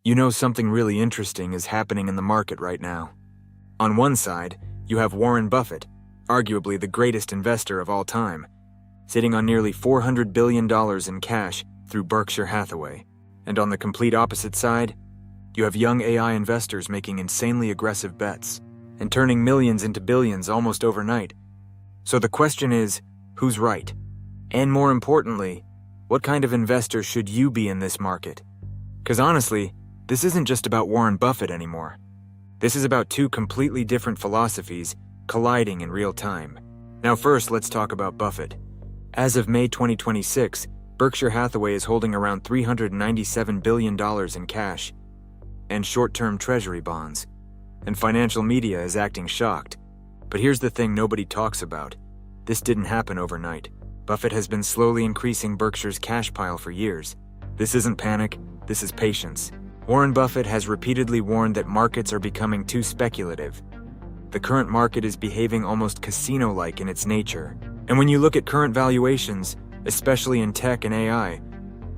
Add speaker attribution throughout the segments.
Speaker 1: You know, something really interesting is happening in the market right now. On one side, you have Warren Buffett, arguably the greatest investor of all time, sitting on nearly $400 billion in cash through Berkshire Hathaway. And on the complete opposite side, you have young AI investors making insanely aggressive bets and turning millions into billions almost overnight. So the question is, who's right? And more importantly, what kind of investor should you be in this market? Because honestly, this isn't just about Warren Buffett anymore. This is about two completely different philosophies colliding in real time. Now first, let's talk about Buffett. As of May 2026, Berkshire Hathaway is holding around $397 billion in cash and short-term treasury bonds, and financial media is acting shocked. But here's the thing nobody talks about. This didn't happen overnight. Buffett has been slowly increasing Berkshire's cash pile for years. This isn't panic, this is patience. Warren Buffett has repeatedly warned that markets are becoming too speculative. The current market is behaving almost casino-like in its nature. And when you look at current valuations, especially in tech and AI,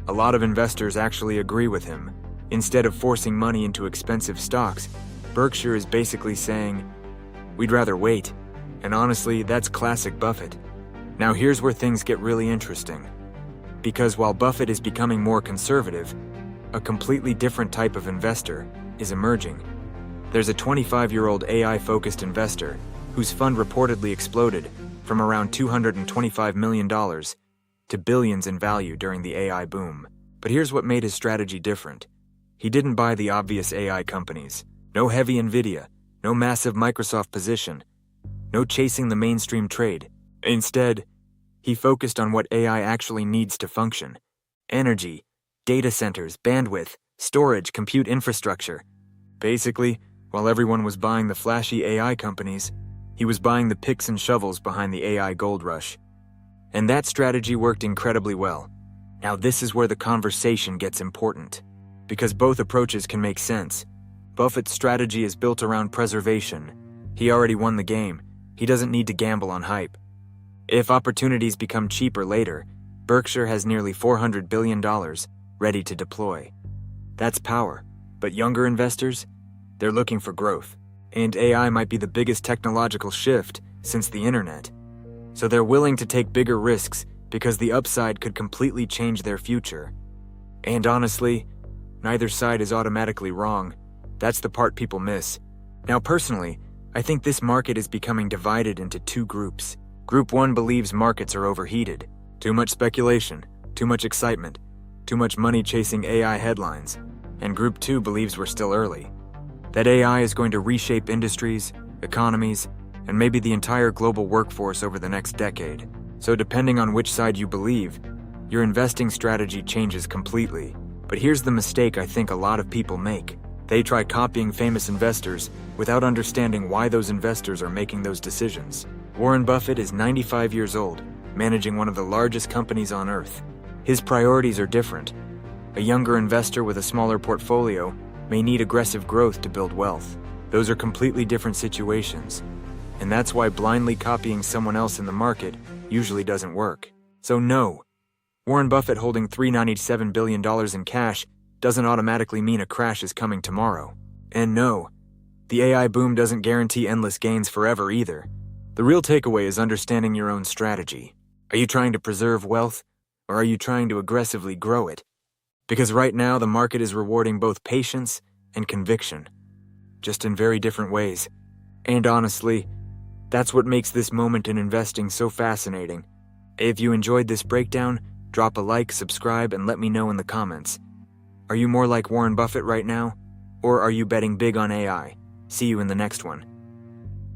Speaker 1: a lot of investors actually agree with him. Instead of forcing money into expensive stocks, Berkshire is basically saying, we'd rather wait. And honestly, that's classic Buffett. Now here's where things get really interesting. Because while Buffett is becoming more conservative, a completely different type of investor is emerging. There's a 25-year-old AI-focused investor whose fund reportedly exploded from around $225 million to billions in value during the AI boom. But here's what made his strategy different. He didn't buy the obvious AI companies. No heavy Nvidia, no massive Microsoft position, no chasing the mainstream trade. Instead, he focused on what AI actually needs to function: energy, data centers, bandwidth, storage, compute infrastructure. Basically, while everyone was buying the flashy AI companies, he was buying the picks and shovels behind the AI gold rush. And that strategy worked incredibly well. Now this is where the conversation gets important, because both approaches can make sense. Buffett's strategy is built around preservation. He already won the game. He doesn't need to gamble on hype. If opportunities become cheaper later, Berkshire has nearly $400 billion ready to deploy. That's power. But younger investors, they're looking for growth. And AI might be the biggest technological shift since the internet. So they're willing to take bigger risks because the upside could completely change their future. And honestly, neither side is automatically wrong. That's the part people miss. Now personally, I think this market is becoming divided into two groups. Group 1 believes markets are overheated. Too much speculation, too much excitement, too much money chasing AI headlines. And Group 2 believes we're still early. That AI is going to reshape industries, economies, and maybe the entire global workforce over the next decade. So depending on which side you believe, your investing strategy changes completely. But here's the mistake I think a lot of people make. They try copying famous investors without understanding why those investors are making those decisions. Warren Buffett is 95 years old, managing one of the largest companies on earth. His priorities are different. A younger investor with a smaller portfolio may need aggressive growth to build wealth. Those are completely different situations. And that's why blindly copying someone else in the market usually doesn't work. So no, Warren Buffett holding $397 billion in cash doesn't automatically mean a crash is coming tomorrow. And no, the AI boom doesn't guarantee endless gains forever either. The real takeaway is understanding your own strategy. Are you trying to preserve wealth, or are you trying to aggressively grow it? Because right now the market is rewarding both patience and conviction, just in very different ways. And honestly, that's what makes this moment in investing so fascinating. If you enjoyed this breakdown, drop a like, subscribe, and let me know in the comments. Are you more like Warren Buffett right now? Or are you betting big on AI? See you in the next one.